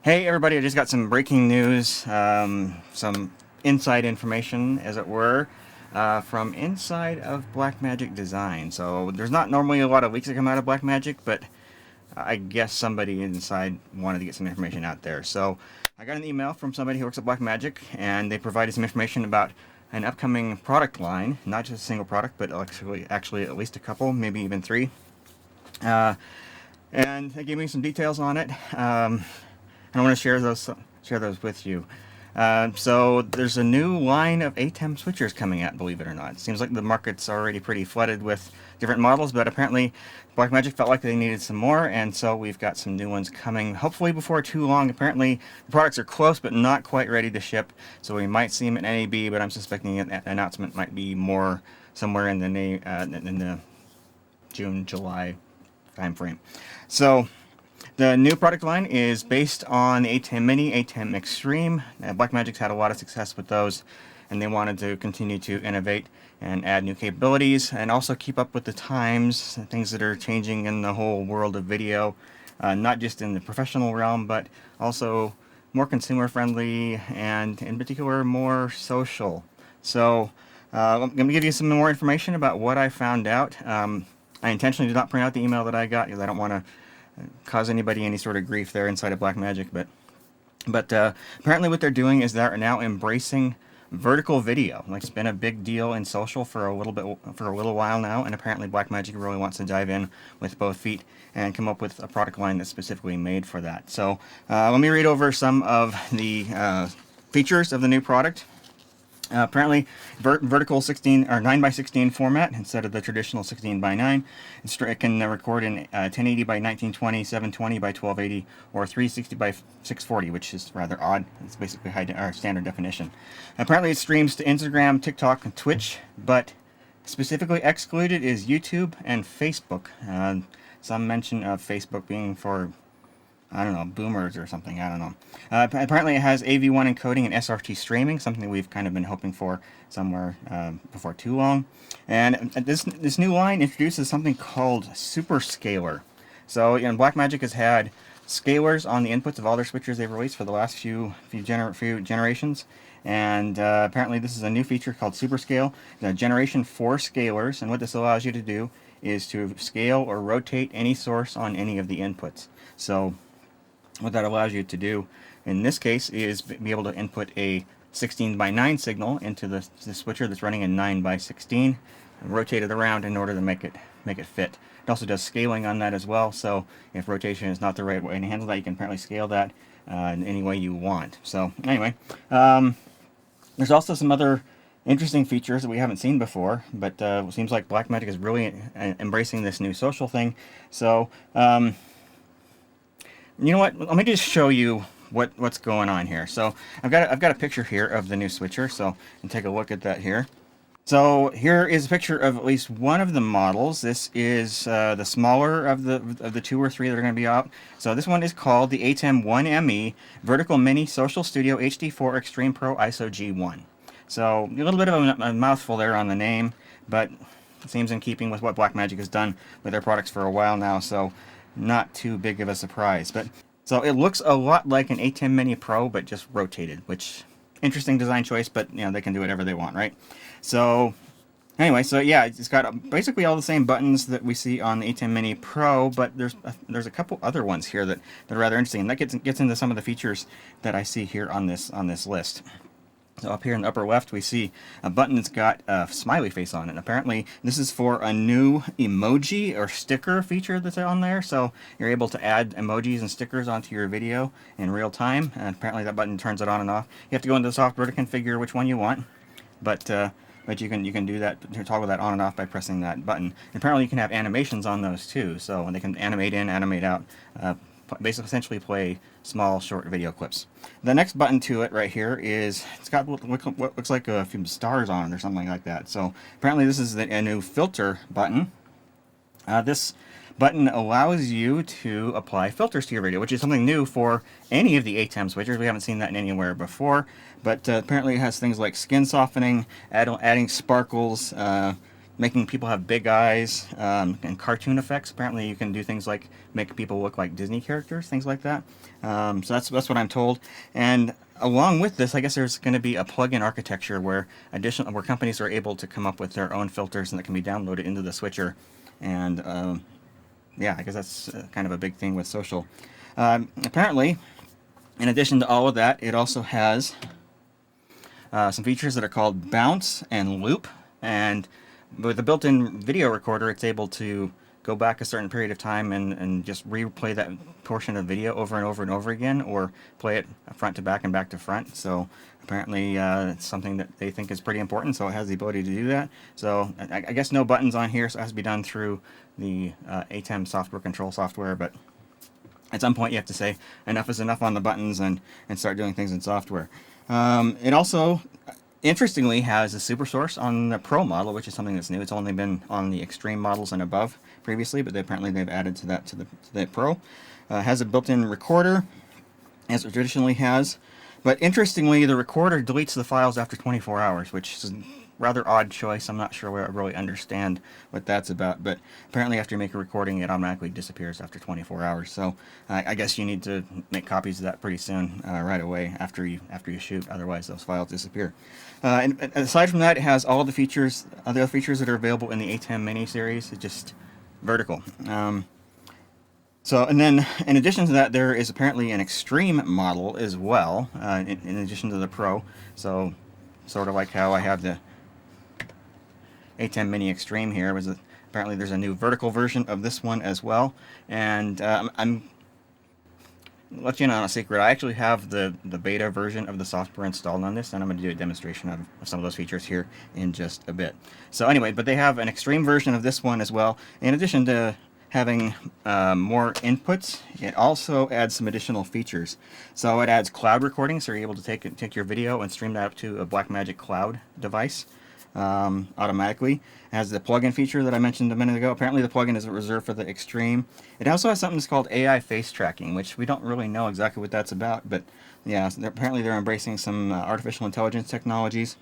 Hey everybody, I just got some breaking news, some inside information, as it were, from inside of Blackmagic Design. So there's not normally a lot of leaks that come out of Blackmagic, but I guess somebody inside wanted to get some information out there. So I got an email from somebody who works at Blackmagic, and they provided some information about an upcoming product line, not just a single product, but actually at least a couple, maybe even three. And they gave me some details on it. I want to share those with you. So there's a new line of ATEM switchers coming out, believe it or not. It seems like the market's already pretty flooded with different models, but apparently Blackmagic felt like they needed some more, and so we've got some new ones coming, hopefully before too long. Apparently the products are close, but not quite ready to ship, so we might see them at NAB, but I'm suspecting an announcement might be more somewhere in the June, July time frame. So the new product line is based on the ATEM Mini, ATEM Extreme. Blackmagic's had a lot of success with those, and they wanted to continue to innovate and add new capabilities and also keep up with the times, things that are changing in the whole world of video, not just in the professional realm, but also more consumer friendly and in particular more social. So I'm going to give you some more information about what I found out. I intentionally did not print out the email that I got because I don't want to cause anybody any sort of grief there inside of Blackmagic, but apparently what they're doing is they're now embracing vertical video. Like, it's been a big deal in social for a little while now, and apparently Blackmagic really wants to dive in with both feet and come up with a product line that's specifically made for that. So let me read over some of the features of the new product. Apparently, vertical 16 or 9x16 format instead of the traditional 16:9. It can record in 1080 by 1920, 720 by 1280, or 360 by 640, which is rather odd. It's basically standard definition. Apparently, it streams to Instagram, TikTok, and Twitch, but specifically excluded is YouTube and Facebook. Some mention of Facebook being for, I don't know, boomers or something. I don't know. Apparently it has AV1 encoding and SRT streaming, something we've kind of been hoping for somewhere before too long. And this new line introduces something called Superscaler. So, Blackmagic has had scalers on the inputs of all their switchers they've released for the last few generations. And apparently this is a new feature called Superscale, Generation 4 scalers. And what this allows you to do is to scale or rotate any source on any of the inputs. So what that allows you to do in this case is be able to input a 16:9 signal into the switcher that's running a 9x16 and rotate it around in order to make it fit. It also does scaling on that as well, so if rotation is not the right way to handle that, you can apparently scale that in any way you want. So anyway, there's also some other interesting features that we haven't seen before, but it seems like Blackmagic is really embracing this new social thing. So you know what? Let me just show you what's going on here. So I've got a picture here of the new switcher. So you can take a look at that here. So here is a picture of at least one of the models. This is the smaller of the two or three that are going to be out. So this one is called the ATEM 1ME Vertical Mini Social Studio HD4 Extreme Pro ISO G1. So a little bit of a mouthful there on the name, but it seems in keeping with what Blackmagic has done with their products for a while now. So not too big of a surprise. But so it looks a lot like an ATEM Mini Pro, but just rotated, which interesting design choice, but they can do whatever they want, right? So anyway, so yeah, it's got basically all the same buttons that we see on the ATEM Mini Pro, but there's a couple other ones here that are rather interesting, and that gets into some of the features that I see here on this list. So up here in the upper left, we see a button that's got a smiley face on it. And apparently, this is for a new emoji or sticker feature that's on there. So you're able to add emojis and stickers onto your video in real time. And apparently, that button turns it on and off. You have to go into the software to configure which one you want, but you can do that, toggle that on and off by pressing that button. And apparently, you can have animations on those too. So they can animate in, animate out. Basically, essentially play small, short video clips. The next button to it right here is, it's got what looks like a few stars on it or something like that. So apparently this is a new filter button. This button allows you to apply filters to your video, which is something new for any of the ATEM switchers. We haven't seen that anywhere before, but apparently it has things like skin softening, adding sparkles, making people have big eyes, and cartoon effects. Apparently you can do things like make people look like Disney characters, things like that. So that's what I'm told. And along with this, I guess there's going to be a plug-in architecture where companies are able to come up with their own filters and that can be downloaded into the switcher. And yeah, I guess that's kind of a big thing with social. Apparently, in addition to all of that, it also has some features that are called bounce and loop. And with the built-in video recorder, it's able to go back a certain period of time and just replay that portion of video over and over and over again, or play it front to back and back to front. So apparently it's something that they think is pretty important, so it has the ability to do that. So I guess no buttons on here, so it has to be done through the ATEM software control software, but at some point you have to say enough is enough on the buttons and start doing things in software. It also, interestingly, has a super source on the Pro model, which is something that's new. It's only been on the Extreme models and above previously, but apparently they've added to that to the Pro. Has a built-in recorder, as it traditionally has. But interestingly, the recorder deletes the files after 24 hours, which is a rather odd choice. I'm not sure where I really understand what that's about, but apparently after you make a recording, it automatically disappears after 24 hours. So I guess you need to make copies of that pretty soon, right away after you shoot. Otherwise, those files disappear. And aside from that, it has all the features, other features that are available in the ATEM mini series. It's just vertical. So, and then in addition to that, there is apparently an Extreme model as well, in addition to the Pro. So, sort of like how I have the ATEM Mini Extreme here. Apparently there's a new vertical version of this one as well. And I'm let you in on a secret. I actually have the beta version of the software installed on this, and I'm going to do a demonstration of some of those features here in just a bit. So anyway, but they have an Extreme version of this one as well. In addition to having more inputs, it also adds some additional features. So it adds cloud recording, so you're able to take your video and stream that up to a Blackmagic Cloud device automatically. It has the plugin feature that I mentioned a minute ago. Apparently the plugin is reserved for the Extreme. It also has something that's called AI face tracking, which we don't really know exactly what that's about, but yeah, apparently they're embracing some artificial intelligence technologies.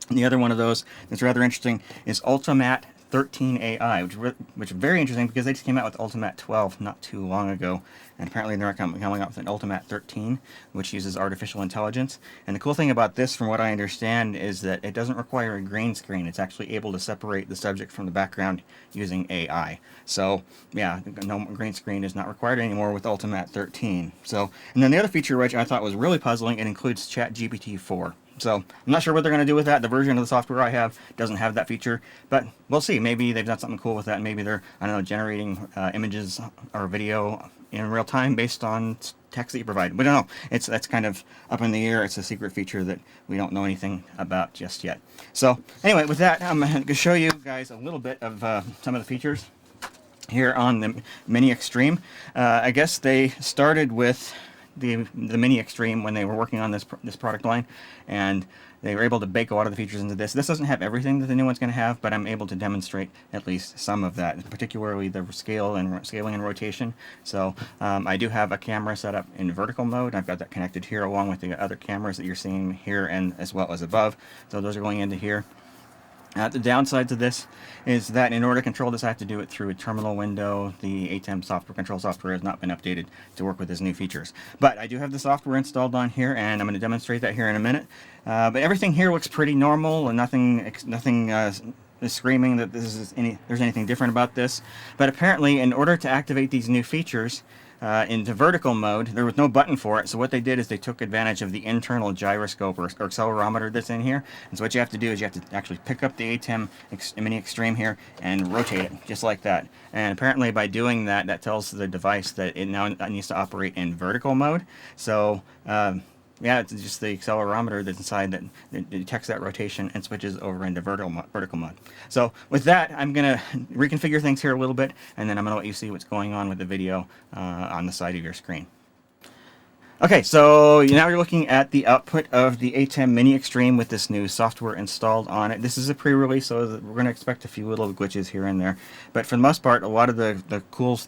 And the other one of those that's rather interesting is Ultimat 13 AI, which is very interesting because they just came out with Ultimat 12 not too long ago, and apparently they're coming out with an Ultimat 13, which uses artificial intelligence. And the cool thing about this, from what I understand, is that it doesn't require a green screen. It's actually able to separate the subject from the background using AI. So yeah, no green screen is not required anymore with Ultimat 13. So, and then the other feature which I thought was really puzzling, it includes ChatGPT 4. So I'm not sure what they're going to do with that. The version of the software I have doesn't have that feature, but we'll see. Maybe they've done something cool with that. Maybe they're, I don't know, generating images or video in real time based on text that you provide. We don't know. That's kind of up in the air. It's a secret feature that we don't know anything about just yet. So anyway, with that, I'm going to show you guys a little bit of some of the features here on the Mini Extreme. I guess they started with the Mini Extreme when they were working on this product line, and they were able to bake a lot of the features into this. This doesn't have everything that the new one's going to have, but I'm able to demonstrate at least some of that, particularly the scaling and rotation. So I do have a camera set up in vertical mode. I've got that connected here along with the other cameras that you're seeing here and as well as above. So those are going into here. The downside to this is that in order to control this, I have to do it through a terminal window. The ATEM software control software has not been updated to work with these new features. But I do have the software installed on here, and I'm going to demonstrate that here in a minute. But everything here looks pretty normal, and nothing is screaming that there's anything different about this. But apparently, in order to activate these new features into vertical mode, there was no button for it. So what they did is they took advantage of the internal gyroscope or accelerometer that's in here. And so what you have to do is you have to actually pick up the ATEM Mini Extreme here and rotate it just like that. And apparently by doing that, that tells the device that it now needs to operate in vertical mode. So yeah, it's just the accelerometer that's inside that detects that rotation and switches over into vertical mode. So with that, I'm going to reconfigure things here a little bit, and then I'm going to let you see what's going on with the video on the side of your screen. Okay, so now you're looking at the output of the ATEM Mini Extreme with this new software installed on it. This is a pre-release, so we're going to expect a few little glitches here and there. But for the most part, a lot of the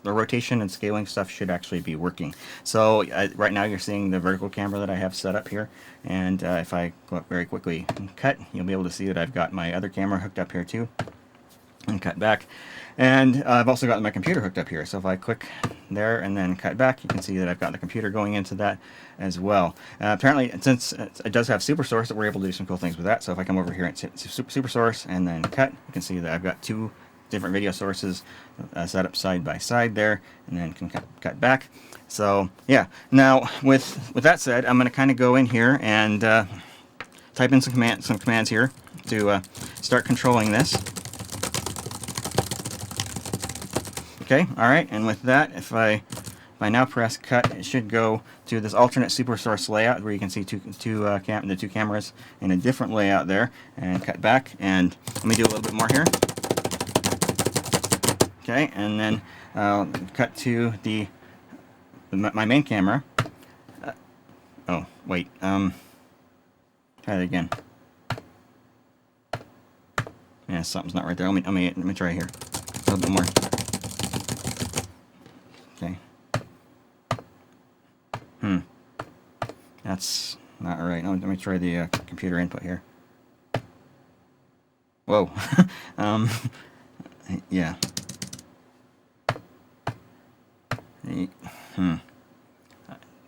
rotation and scaling stuff should actually be working. So right now you're seeing the vertical camera that I have set up here. And if I go up very quickly and cut, you'll be able to see that I've got my other camera hooked up here too. and cut back. And I've also got my computer hooked up here, so if I click there and then cut back, you can see that I've got the computer going into that as well. Apparently, since it does have SuperSource, we're able to do some cool things with that. So if I come over here and SuperSource and then cut, you can see that I've got 2 different video sources set up side by side there, and then can cut back. So yeah, now with that said, I'm going to kind of go in here and type in some commands here to start controlling this. Okay, all right, and with that, if I now press cut, it should go to this alternate SuperSource layout where you can see the 2 cameras in a different layout there, and cut back. And let me do a little bit more here. Okay, and then I'll cut to my main camera. Oh, wait. Try that again. Yeah, something's not right there. Let me try here. A little bit more. Okay. That's not right. Let me try the computer input here. Whoa. Yeah.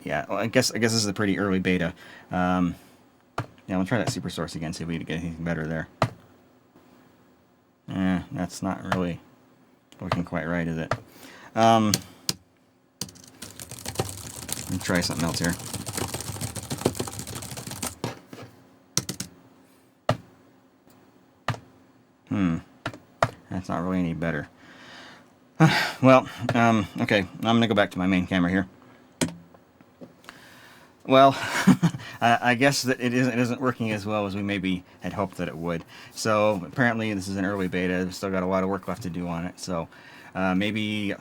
Yeah, well, I guess this is a pretty early beta. Yeah, we'll try that SuperSource again, see if we can get anything better there. That's not really looking quite right, is it? Let me try something else here. That's not really any better. Well, okay, I'm going to go back to my main camera here. Well, I guess that it isn't working as well as we maybe had hoped that it would. So apparently this is an early beta. We've still got a lot of work left to do on it. So maybe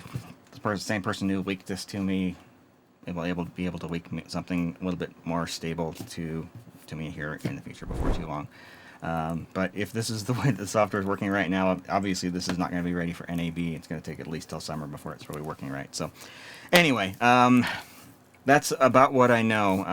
the same person who leaked this to me will be able to leak me something a little bit more stable to me here in the future before too long. But if this is the way the software is working right now, obviously this is not going to be ready for NAB. It's going to take at least till summer before it's really working right. So anyway, that's about what I know.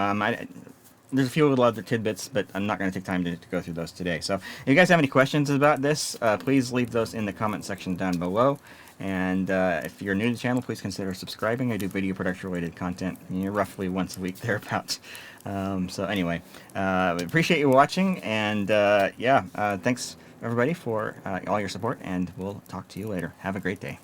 There's a few little other tidbits, but I'm not going to take time to go through those today. So if you guys have any questions about this, please leave those in the comment section down below. And if you're new to the channel, please consider subscribing. I do video production related content roughly once a week thereabouts. So anyway, appreciate you watching, and yeah, thanks everybody for all your support, and we'll talk to you later. Have a great day.